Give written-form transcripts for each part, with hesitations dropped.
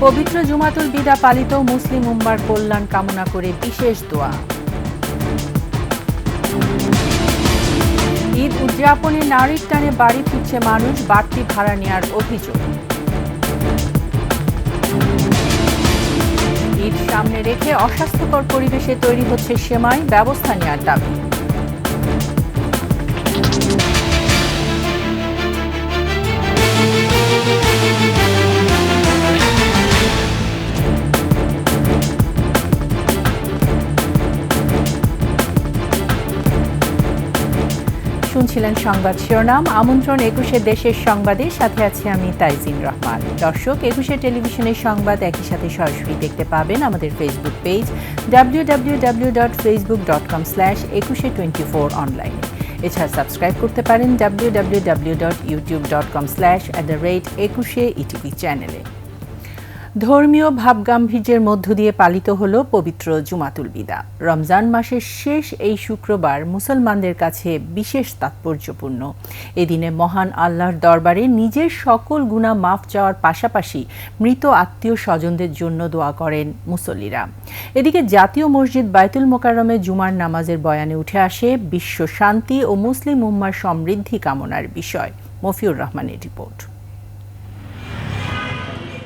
পবিত্র জুমাতুল বিদা পালিত মুসলিম উম্মার কল্যাণ কামনা করে বিশেষ দোয়া। ঈদ উদযাপনে নারীর টানে বাড়ি ফিরছে মানুষ, বাড়তি ভাড়া নেওয়ার অভিযোগ। ঈদ সামনে রেখে অস্বাস্থ্যকর পরিবেশে তৈরি হচ্ছে সেমাই, ব্যবস্থা নেওয়ার দাবি। শুনছিলেন সংবাদ শিরোনাম। আমন্ত্রণ ২১শে দেশের সংবাদে, সাথে আছি আমি তাইজিন রহমান। দর্শক, ২১শে টেলিভিশনের সংবাদ একই সাথে সরাসরি দেখতে পাবেন আমাদের ফেসবুক পেজ www.facebook.com/21she24 অনলাইনে। এছাড়া সাবস্ক্রাইব করতে পারেন www.youtube.com/@21sheetv চ্যানেলে। ধর্মীয় ভাবগাম্ভীর্যের মধ্য দিয়ে পালিত হল পবিত্র জুমাতুল বিদা। রমজান মাসের শেষ এই শুক্রবার মুসলমানদের কাছে বিশেষ তাৎপর্যপূর্ণ। এদিনে মহান আল্লাহর দরবারে নিজের সকল গুনাহ মাফ চাওয়ার পাশাপাশি মৃত আত্মীয় স্বজনদের জন্য দোয়া করেন মুসল্লিরা। এদিকে জাতীয় মসজিদ বায়তুল মোকাররমে জুমার নামাজের বয়ানে উঠে আসে বিশ্ব শান্তি ও মুসলিম উম্মার সমৃদ্ধি কামনার বিষয়। মফিউর রহমানের রিপোর্ট।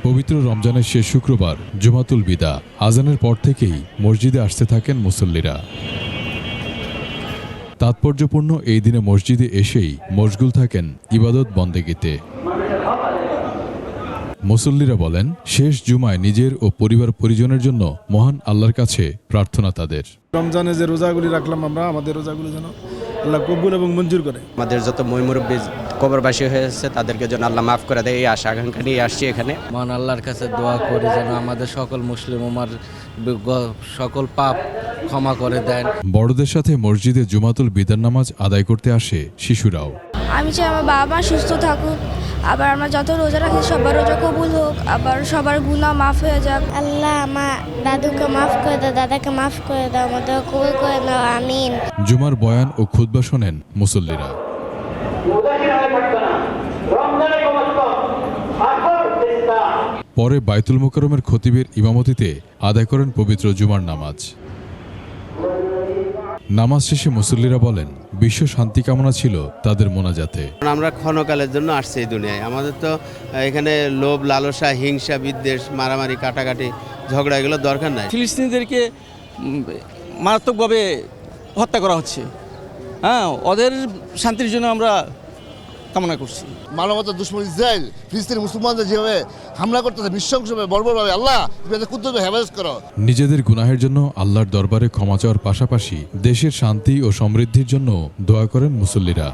পবিত্র রমজানের শেষ শুক্রবার জুমাতুল বিদা, আজানের পর থেকেই মসজিদে আসতে থাকেন মুসল্লিরা। তাৎপর্যপূর্ণ এই দিনে মসজিদে এসেই মশগুল থাকেন ইবাদত বন্দেগীতে। মুসল্লিরা বলেন, শেষ জুমায় নিজের ও পরিবার পরিজনের জন্য মহান আল্লাহর কাছে প্রার্থনা তাদের। রমজানে যে রোজাগুলি রাখলাম আমরা, আমাদের রোজাগুলি যেন আল্লাহ কবুল এবং মঞ্জুর করে। আমাদের যত মুরব্বী কবরবাসী হয়েছে তাদেরকে যেন আল্লাহ মাফ করে দেয়, এই আশা আকাঙ্ক্ষা নিয়ে আসছি এখানে। মহান আল্লাহর কাছে দোয়া করি যেন আমাদের সকল মুসলিম উম্মার সকল পাপ ক্ষমা করে দেন। বড়দের সাথে মসজিদে জুমাতুল বিদার নামাজ আদায় করতে আসে শিশুরাও। আমি চাই আমার বাবা মা সুস্থ থাকুক, আবার আমরা যত রোজা রাখি সবার রোজা কবুল হোক, আবার সবার গুনাহ মাফ হয়ে যাক। আল্লাহ আমার দাদুকে মাফ করে দাও, দাদাকে মাফ করে দাও, আমাদের কবুল করে দাও, আমিন। জুমার বয়ান ও খুতবা শোনেন মুসল্লিরা। পরে বায়তুল মোকাররমের খতিবের ইমামতিতে আদায় করেন পবিত্র জুমার নামাজ। নামাজ শেষে মুসল্লিরা বলেন, বিশ্ব শান্তি কামনা ছিল তাদের মোনাজাতে। আমরা ক্ষণকালের জন্য আসছি এই দুনিয়ায়, আমাদের তো এখানে লোভ লালসা হিংসা বিদ্বেষ মারামারি কাটাকাটি ঝগড়া এগুলো দরকার নাই। ফিলিস্তিনিদেরকে মারাত্মকভাবে হত্যা করা হচ্ছে, ওদের শান্তির জন্য আমরা কামনা করছি। মানবতা দুশ্মন ইসরায়েল ফিলিস্তিনি মুসলমানদের যেভাবে হামলা করতেছে নৃশংসভাবে বর্বরভাবে, আল্লাহ তুমি এদের কুদ্দুরকে হেফাজত করো। নিজেদের গুনাহের জন্য আল্লাহর দরবারে ক্ষমা চাওয়ার পাশাপাশি দেশের শান্তি ও সমৃদ্ধির জন্য দোয়া করেন মুসল্লিরা।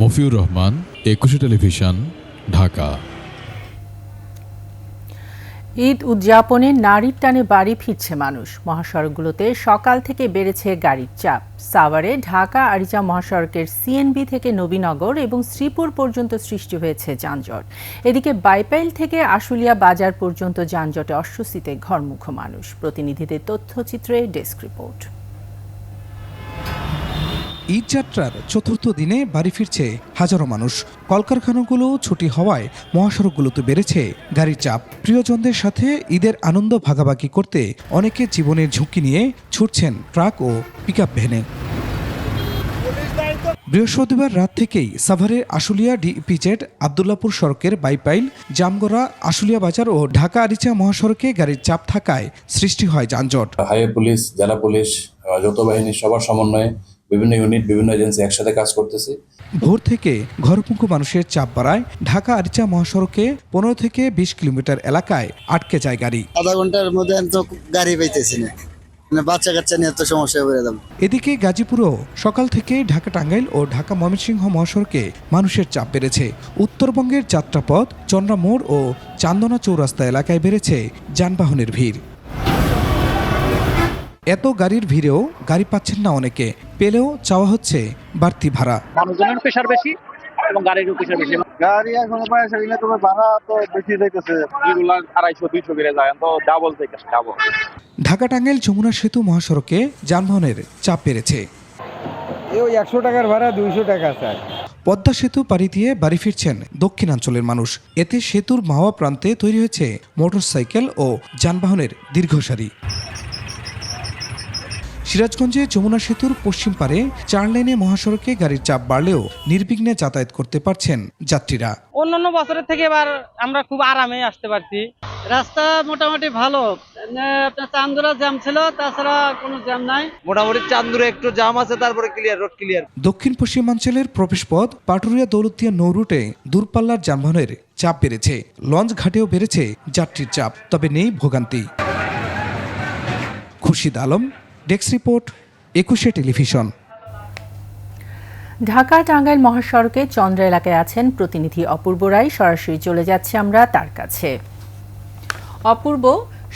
মফিউর রহমান, ২১শে টেলিভিশন, ঢাকা। ঈদ উদযাপনে নারীর টানে বাড়ি ফিরছে মানুষ। মহাসড়কগুলোতে সকাল থেকে বেড়েছে গাড়ির চাপ। সাভারে ঢাকা আরিচা মহাসড়কের সিএনবি থেকে নবীনগর এবং শ্রীপুর পর্যন্ত সৃষ্টি হয়েছে যানজট। এদিকে বাইপাইল থেকে আশুলিয়া বাজার পর্যন্ত যানজটে অস্বস্তিতে ঘরমুখ মানুষ। প্রতিনিধিদের তথ্যচিত্রে ডেস্ক রিপোর্ট। ঈদ যাত্রার চতুর্থ দিনে বাড়ি ফিরছে হাজারো মানুষ। কলকারখানাগুলো ছুটি হওয়ায় মহাসড়কগুলোতে বেড়েছে গাড়ির চাপ। প্রিয়জনদের সাথে ঈদের আনন্দ ভাগাভাগি করতে অনেকে জীবনের ঝুঁকি নিয়ে ছুটছেন ট্রাক ও পিকআপ ভ্যানে। বৃহস্পতিবার রাত থেকেই সাভারের আশুলিয়া ডিইপিজেড আবদুল্লাপুর সড়কের বাইপাইল, জামগড়া, আশুলিয়া বাজার ও ঢাকা আরিচা মহাসড়কে গাড়ির চাপ থাকায় সৃষ্টি হয় যানজট। হাইওয়ে পুলিশ, জেলা পুলিশ, যৌথ বাহিনী সবার সমন্বয়ে বিভিন্ন ইউনিট, বিভিন্ন এজেন্সি একসাথে কাজ করতেছে। ভোর থেকে ঘরমুখো মানুষের চাপ বাড়ায় ঢাকা আরিচা মহাসড়কে 15 থেকে 20 কিলোমিটার এলাকায় আটকে যায় গাড়ি। আধা ঘন্টার মধ্যে তো গাড়ি পাইতেছি না, বাচ্চা কাচ্চা নিয়ে তো সমস্যা হয়ে যাবে। এদিকে গাজীপুরও সকাল থেকে ঢাকা টাঙ্গাইল ও ঢাকা ময়মনসিংহ মহাসড়কে মানুষের চাপ বেড়েছে। উত্তরবঙ্গের যাত্রাপথ, চন্দ্রা মোড় ও চান্দনা চৌরাস্তা এলাকায় বেড়েছে যানবাহনের ভিড়। এত গাড়ির ভিড়েও গাড়ি পাচ্ছেন না অনেকে, পেলেও চাওয়া হচ্ছে বাড়তি ভাড়া। মানুষজনের প্রেশার বেশি এবং গাড়িরও প্রেশার বেশি। গাড়ি এখন পয়সা দিলে তোমার ভাড়া তো বেশি যাইতেছে, রেগুলার 250-200 বেড়ে যায়, তো ডাবল থেকে ডাবল। ঢাকা টাঙ্গাইল যমুনা সেতু মহাসড়কে যানবাহনের চাপ বেড়েছে। ওই 100 টাকার ভাড়া 200 টাকা স্যার। পদ্মা সেতু পাড়ি দিয়ে বাড়ি ফিরছেন দক্ষিণাঞ্চলের মানুষ। এতে সেতুর মাওয়া প্রান্তে তৈরি হয়েছে মোটরসাইকেল ও যানবাহনের দীর্ঘ সারি। সিরাজগঞ্জে যমুনা সেতুর পশ্চিম পারে 4 লেনে মহাসড়কে গাড়ির চাপ বাড়লেও নির্বিঘ্নে যাতায়াত করতে পারছেন যাত্রীরা। অন্যান্য বছরের থেকে এবার আমরা খুব আরামে আসতে পারছি। রাস্তা মোটামুটি ভালো, আপনার চান্দুরা জ্যাম ছিল, তাছাড়া কোনো জ্যাম নাই। মোটামুটি চান্দুরে একটু জাম আছে, তারপরে ক্লিয়ার, রোড ক্লিয়ার। দক্ষিণ পশ্চিমাঞ্চলের প্রবেশপথ পাটুরিয়া দৌলতদিয়া নৌ রুটে দূরপাল্লার যানবাহনের চাপ বেড়েছে। লঞ্চ ঘাটেও বেড়েছে যাত্রীর চাপ, তবে নেই ভোগান্তি। Khurshid Alam, desk report, 21 television. Dhaka Tangail মহাসড়কে চন্দ্রা এলাকায় আছেন প্রতিনিধি অপূর্ব রায়। সরাসরি চলে যাচ্ছে আমরা তার কাছে। অপূর্ব,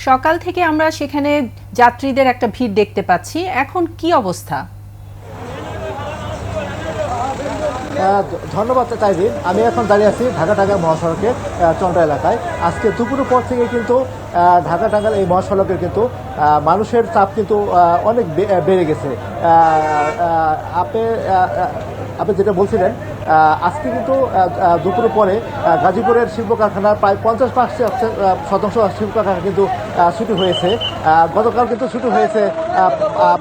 সকাল থেকে আমরা সেখানে যাত্রীদের একটা ভিড় দেখতে পাচ্ছি, এখন কি অবস্থা? ধন্যবাদ তাইদিন। আমি এখন দাঁড়িয়ে আছি ঢাকা টাঙ্গাইল মহাসড়কে চন্দ্রা এলাকায়। আজকে দুপুরের পর থেকে কিন্তু ঢাকা টাঙ্গাইল এই মহাসড়কের কিন্তু মানুষের চাপ কিন্তু অনেক বেড়ে গেছে। আপনি যেটা বলছিলেন, আজকে কিন্তু দুপুরের পরে গাজীপুরের শিল্প কারখানার প্রায় 50% শিল্প কারখানা কিন্তু ছুটি হয়েছে। গতকাল কিন্তু ছুটি হয়েছে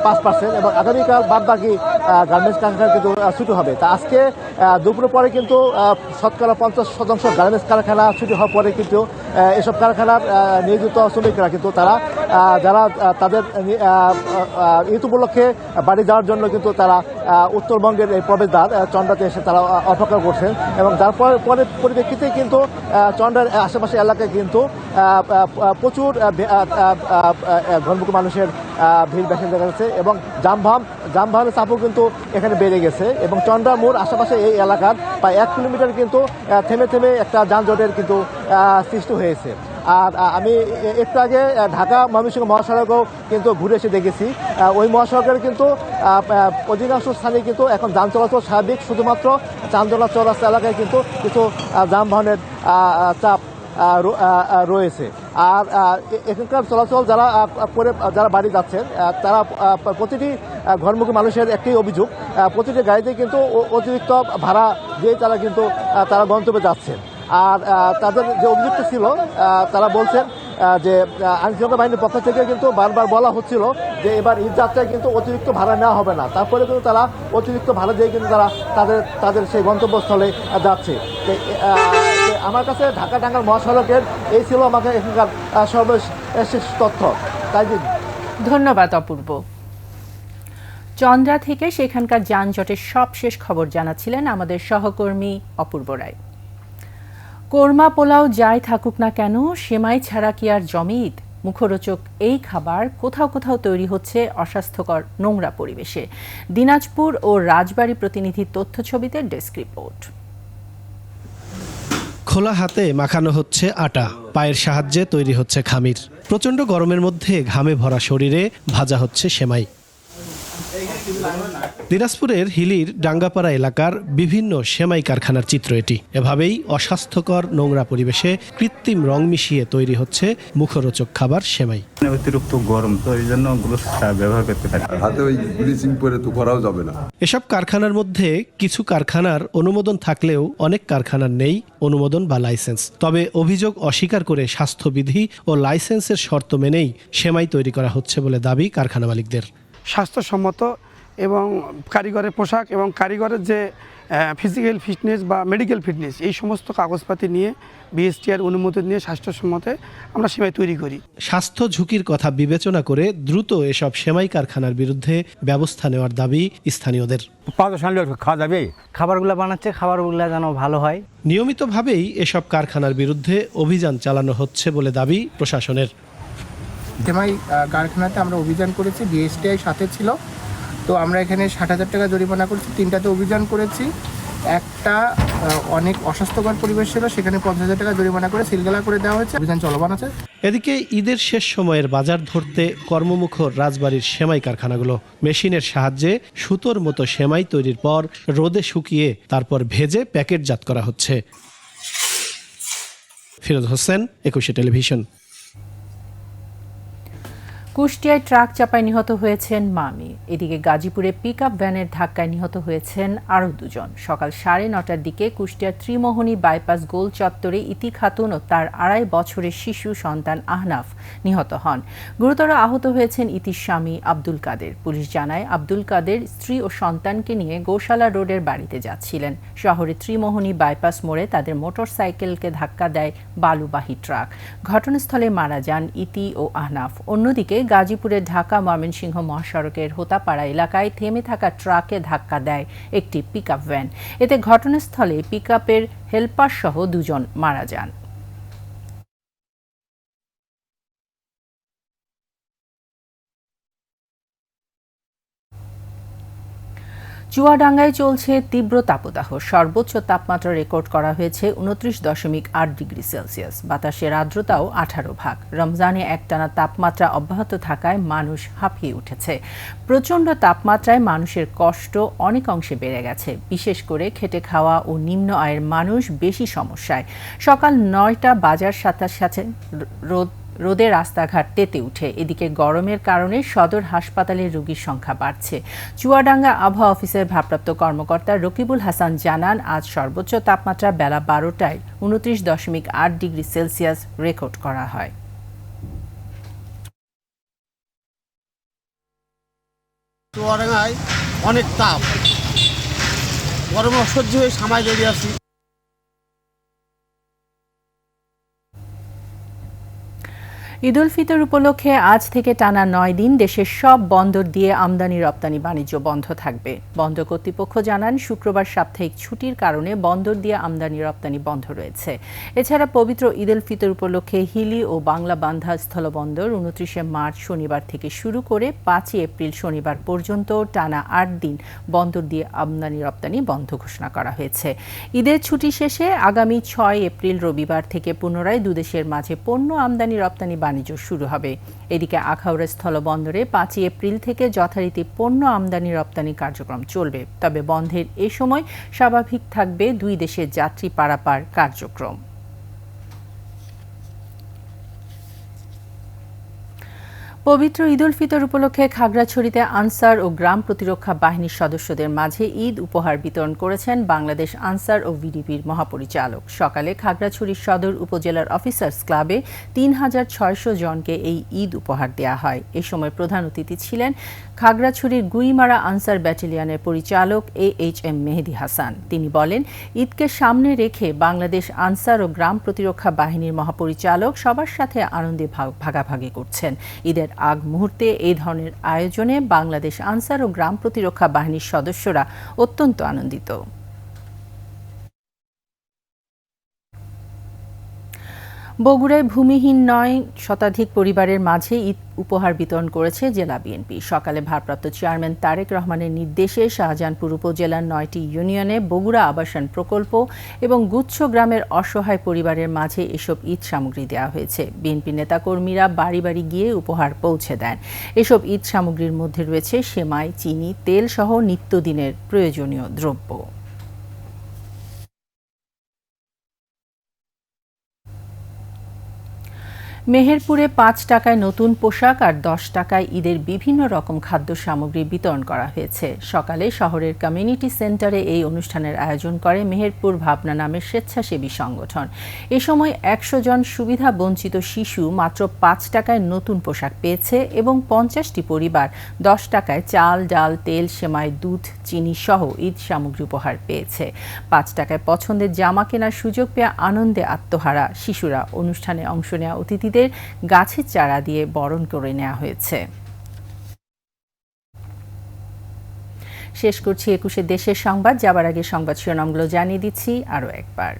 5%, এবং আগামীকাল বাদবাকি গার্মেন্টস কারখানা কিন্তু ছুটি হবে। তা আজকে দুপুরের পরে কিন্তু শতকরা 50% গার্মেন্টস কারখানা ছুটি হওয়ার পরে কিন্তু এসব কারখানার নিয়োজিত শ্রমিকরা কিন্তু তারা যারা তাদের ঈদ উপলক্ষে বাড়ি যাওয়ার জন্য কিন্তু তারা উত্তরবঙ্গের এই প্রবেশদ্বার চন্দ্রাতে এসে তারা অপেক্ষা করছেন, এবং যার পরে পরিপ্রেক্ষিতে কিন্তু চন্দ্রার আশেপাশে এলাকায় কিন্তু প্রচুর ঘনমুখী মানুষের ভিড় বেশি দেখা যাচ্ছে, এবং যানবাহনের চাপও কিন্তু এখানে বেড়ে গেছে। এবং চন্দ্রা মোড় আশেপাশে এই এলাকার প্রায় 1 কিলোমিটার কিন্তু থেমে থেমে একটা যানজটের কিন্তু সৃষ্টি হয়েছে। আর আমি একটু আগে ঢাকা ময়মনসিংহ মহাসড়কও কিন্তু ঘুরে এসে দেখেছি, ওই মহাসড়কের কিন্তু অধিকাংশ স্থানে কিন্তু এখন যান চলাচল স্বাভাবিক, শুধুমাত্র চান্দনা চৌরাস্তা এলাকায় কিন্তু কিছু যানবাহনের চাপ রয়েছে। আর এখানকার চলাচল যারা বাড়ি যাচ্ছেন, তারা প্রতিটি ঘরমুখী মানুষের একটাই অভিযোগ, প্রতিটি গাড়িতে কিন্তু অতিরিক্ত ভাড়া দিয়ে তারা গন্তব্যে যাচ্ছেন। আর তাদের যে অভিযোগটা ছিল, তারা বলছেন যে আইনশৃঙ্খলা বাহিনীর পক্ষ থেকে কিন্তু বারবার বলা হচ্ছিল যে এবার ঈদ যাত্রায় কিন্তু অতিরিক্ত ভাড়া নেওয়া হবে না, তারপরে কিন্তু তারা অতিরিক্ত ভাড়া দিয়ে কিন্তু তারা তাদের সেই গন্তব্যস্থলে যাচ্ছে। আমার কাছে ঢাকা টাঙ্গাইল মহাসড়কের এই ছিল আমাকে এখানকার সর্বশেষ তথ্য। তাই ধন্যবাদ অপূর্ব। চন্দ্রা থেকে সেখানকার যানজটের সবশেষ খবর জানাচ্ছিলেন আমাদের সহকর্মী অপূর্ব রায়। কোরমা পোলাও যাই থাকুক না কেন, সেমাই ছাড়া কি আর জমিদ? মুখরোচক এই খাবার কোথাও কোথাও তৈরি হচ্ছে অস্বাস্থ্যকর নোংরা পরিবেশে। দিনাজপুর ও রাজবাড়ী প্রতিনিধির তথ্য ছবিতে ডেস্ক রিপোর্ট। খোলা হাতে মাখানো হচ্ছে আটা, পায়ের সাহায্যে তৈরি হচ্ছে খামির। প্রচণ্ড গরমের মধ্যে ঘামে ভরা শরীরে ভাজা হচ্ছে সেমাই। দিনাজপুরের হিলির ডাঙ্গাপাড়া এলাকার বিভিন্ন সেমাই কারখানার চিত্র এটি। এভাবেই অস্বাস্থ্যকর নোংরা পরিবেশে কৃত্রিম রং মিশিয়ে তৈরি হচ্ছে মুখরোচক খাবার সেমাই। অতিরিক্ত গরম তো এই জন্য ব্যবহার করতে পারি, হাতে ওই ব্লিচিং করে তো করাও যাবে না। এসব কারখানার মধ্যে কিছু কারখানার অনুমোদন থাকলেও অনেক কারখানার নেই অনুমোদন বা লাইসেন্স। তবে অভিযোগ অস্বীকার করে স্বাস্থ্যবিধি ও লাইসেন্সের শর্ত মেনেই সেমাই তৈরি করা হচ্ছে বলে দাবি কারখানা মালিকদের। স্বাস্থ্যসম্মত এবং কারিগরের পোশাক এবং কারিগরের যে ফিজিক্যাল ফিটনেস বা মেডিকেল ফিটনেস, এই সমস্ত কাগজপাতি নিয়ে বিএসটিআর অনুমতি নিয়ে স্বাস্থ্যসম্মতে আমরা সেমাই তৈরি করি। স্বাস্থ্য ঝুঁকির কথা বিবেচনা করে দ্রুত এসব সেমাই কারখানার বিরুদ্ধে ব্যবস্থা নেওয়ার দাবি স্থানীয়দের। খাওয়া যাবে, খাবারগুলো বানাচ্ছে, খাবারগুলো যেন ভালো হয়। নিয়মিতভাবেই এসব কারখানার বিরুদ্ধে অভিযান চালানো হচ্ছে বলে দাবি প্রশাসনের। সেমাই কারখানাতে আমরা অভিযান করেছি, বিএসটিআই সাথে ছিল, তো আমরা এখানে 60,000 টাকা জরিমানা করেছি। 3টাতে অভিযান করেছি, একটা অনেক অস্বাস্থ্যকর পরিবেশ ছিল, সেখানে 50,000 টাকা জরিমানা করে সিলগালা করে দেওয়া হয়েছে। অভিযান চলমান আছে। এদিকে ঈদের শেষ সময়ের বাজার ধরতে কর্মমুখর রাজবাড়ির সেমাই কারখানাগুলো মেশিনের সাহায্যে সুতোর মতো সেমাই তৈরির পর রোদে শুকিয়ে তারপর ভেজে প্যাকেটজাত করা হচ্ছে। ফিরোজ হোসেন, 21 টেলিভিশন। কুষ্টিয়ায় ট্রাক চাপায় নিহত হয়েছেন মামি। এদিকে গাজীপুরে পিকআপ ভ্যানের ধাক্কায় নিহত হয়েছেন আরও দুজন। সকাল 9:30টার দিকে কুষ্টিয়ার ত্রিমোহনী বাইপাস গোল চত্বরে ইতি খাতুন ও তার 2.5 বছরের শিশু সন্তান আহনাফ নিহত হন। গুরুতর আহত হয়েছেন ইতির স্বামী আব্দুল কাদের। পুলিশ জানায় আব্দুল কাদের স্ত্রী ও সন্তানকে নিয়ে গোশালা রোডের বাড়িতে যাচ্ছিলেন। শহরের ত্রিমোহনী বাইপাস মোড়ে তাদের মোটরসাইকেলকে ধাক্কা দেয় বালুবাহী ট্রাক। ঘটনাস্থলে মারা যান ইতি ও আহনাফ। অন্যদিকে গাজীপুরের ঢাকা ময়মনসিংহ মহাসড়কের হোতাপাড়া এলাকায় থেমে থাকা ট্রাকে ধাক্কা দেয় একটি পিকআপ ভ্যান। এতে ঘটনাস্থলে পিকআপের হেলপার সহ 2 জন মারা যান। চুয়াডাঙ্গায় চলছে তীব্র তাপদাহ। সর্বোচ্চ তাপমাত্রা রেকর্ড করা হয়েছে 29.8 ডিগ্রি সেলসিয়াস। বাতাসের আর্দ্রতাও 18%। রমজানে একটানা তাপমাত্রা অব্যাহত থাকায় মানুষ হাঁপিয়ে উঠেছে। প্রচণ্ড তাপমাত্রায় মানুষের কষ্ট অনেক অংশে বেড়ে গেছে। বিশেষ করে খেটে খাওয়া ও নিম্ন আয়ের মানুষ বেশি সমস্যায়। সকাল 9টা বাজার সাথে রোদে রাস্তাঘাট তেতে উঠে। এদিকে গরমের কারণে সদর হাসপাতালে রোগীর সংখ্যা বাড়ছে। চুয়াডাঙ্গা আবহাওয়া অফিসের ভারপ্রাপ্ত কর্মকর্তা রকিবুল হাসান জানান, আজ সর্বোচ্চ তাপমাত্রা বেলা 12টায় 29.8 ডিগ্রি সেলসিয়াস রেকর্ড করা হয়। চুয়াডাঙ্গায় অনেক তাপ, গরমে অসহ্য হয়ে সামায় বেরিয়ে আসি। ঈদ উল ফিতর উপলক্ষে আজ থেকে টানা 9 দিন দেশের সব বন্দর দিয়ে আমদানি রপ্তানি বাণিজ্য বন্ধ থাকবে। বন্দর কর্তৃপক্ষ জানান, শুক্রবার সাপ্তাহিক ছুটির কারণে বন্দর দিয়ে আমদানি রপ্তানি বন্ধ রয়েছে। এছাড়া পবিত্র ঈদ উল ফিতর উপলক্ষে হিলি ও বাংলা বান্ধা স্থলবন্দর 29শে মার্চ শনিবার থেকে শুরু করে 5ই এপ্রিল শনিবার পর্যন্ত টানা 8 দিন বন্দর দিয়ে আমদানি রপ্তানি বন্ধ ঘোষণা করা হয়েছে। ঈদের ছুটি শেষে আগামী 6 এপ্রিল রবিবার থেকে পুনরায় দুদেশের মাঝে পণ্য আমদানি রপ্তানি বাণিজ্য শুরু হবে। এদিকে আখাউড়া স্থলবন্দরে 5ই এপ্রিল থেকে যথারীতি পণ্য আমদানি রপ্তানি কার্যক্রম চলবে। তবে বন্ধের এ সময় স্বাভাবিক থাকবে 2 দেশের যাত্রী পারাপার কার্যক্রম। পবিত্র ঈদ উল ফিতর উপলক্ষে খাগড়াছড়িতে আনসার ও গ্রাম প্রতিরক্ষা বাহিনীর সদস্যদের মাঝে ঈদ উপহার বিতরণ করেছেন বাংলাদেশ আনসার ও ভিডিপির মহাপরিচালক। সকালে খাগড়াছড়ি সদর উপজেলার অফিসার্স ক্লাবে 3600 জনকে এই ঈদ উপহার দেওয়া হয়। এ সময় প্রধান অতিথি ছিলেন খাগড়াছড়ির গুইমারা আনসার ব্যাটালিয়নের পরিচালক AHM মেহেদি হাসান। তিনি বলেন, ঈদকে সামনে রেখে বাংলাদেশ আনসার ও গ্রাম প্রতিরক্ষা বাহিনীর মহাপরিচালক সবার সাথে আনন্দে ভাগাভাগি করছেন। ঈদের আগ মুহূর্তে এই ধরনের আয়োজনে বাংলাদেশ আনসার ও গ্রাম প্রতিরক্ষা বাহিনীর সদস্যরা অত্যন্ত আনন্দিত। বগুড়ায় ভূমিহীন 9 শতাধিক পরিবারের মাঝে ঈদ উপহার বিতরণ করেছে জেলা বিএনপি। সকালে ভারপ্রাপ্ত চেয়ারম্যান তারেক রহমানের নির্দেশে শাহজাহানপুর উপজেলার 9টি ইউনিয়নে বগুড়া আবাসন প্রকল্প এবং গুচ্ছ গ্রামের অসহায় পরিবারের মাঝে এসব ঈদ সামগ্রী দেওয়া হয়েছে। বিএনপি নেতাকর্মীরা বাড়ি বাড়ি গিয়ে উপহার পৌঁছে দেন। এসব ঈদ সামগ্রীর মধ্যে রয়েছে সেমাই, চিনি, তেল সহ নিত্যদিনের প্রয়োজনীয় দ্রব্য। মেহেরপুরে 5 টাকায় নতুন পোশাক আর 10 টাকায় ঈদের বিভিন্ন রকম খাদ্য সামগ্রী বিতরণ করা হয়েছে। সকালে শহরের কমিউনিটি সেন্টারে এই অনুষ্ঠানের আয়োজন করে মেহেরপুর ভাবনা নামের স্বেচ্ছাসেবী সংগঠন। এ সময় 100 জন সুবিধা বঞ্চিত শিশু মাত্র 5 টাকায় নতুন পোশাক পেয়েছে এবং 50টি পরিবার 10 টাকায় চাল, ডাল, তেল, সেমাই, দুধ, চিনি সহ ঈদ সামগ্রী উপহার পেয়েছে। 5 টাকায় পছন্দের জামা কেনার সুযোগ পেয়ে আনন্দে আত্মহারা শিশুরা। অনুষ্ঠানে অংশ নেওয়া অতিথি গাছের চারা দিয়ে বরণ করে নেওয়া হয়েছে। শেষ করছি 21শে দেশের সংবাদ। যাবার আগে সংবাদ শিরোনামগুলো জানিয়ে দিচ্ছি আরও একবার।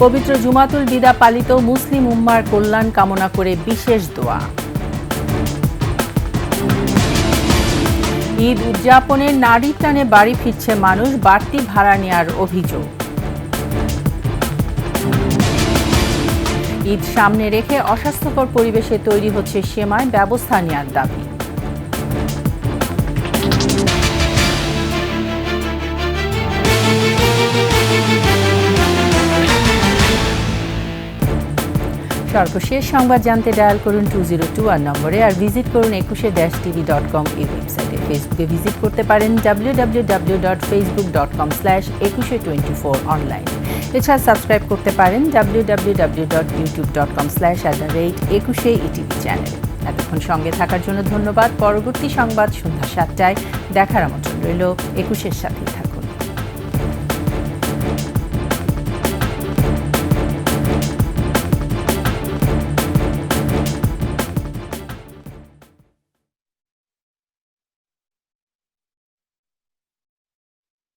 পবিত্র জুমাতুল বিদা পালিত মুসলিম উম্মার কল্যাণ কামনা করে বিশেষ দোয়া। ঈদ উদযাপনে নারীর টানে বাড়ি ফিরছে মানুষ, বাড়তি ভাড়া নেওয়ার অভিযোগ। ঈদ সামনে রেখে অস্বাস্থ্যকর পরিবেশে তৈরি হচ্ছে সেমাই, ব্যবস্থা নেওয়ার দাবি। সর্বশেষ সংবাদ জানতে ডায়াল করুন 2021 নম্বরে আর ভিজিট করুন ekushe-tv.com এই ওয়েবসাইটে। ফেসবুকে ভিজিট করতে পারেন www.facebook.com/ekushe24 অনলাইন। এছাড়া সাবস্ক্রাইব করতে পারেন www.youtube.com/@ekushe-etv চ্যানেল। এতক্ষণ সঙ্গে থাকার জন্য ধন্যবাদ। পরবর্তী সংবাদ সন্ধ্যা 7টায় দেখার আমন্ত্রণ রইল। একুশের সাথে।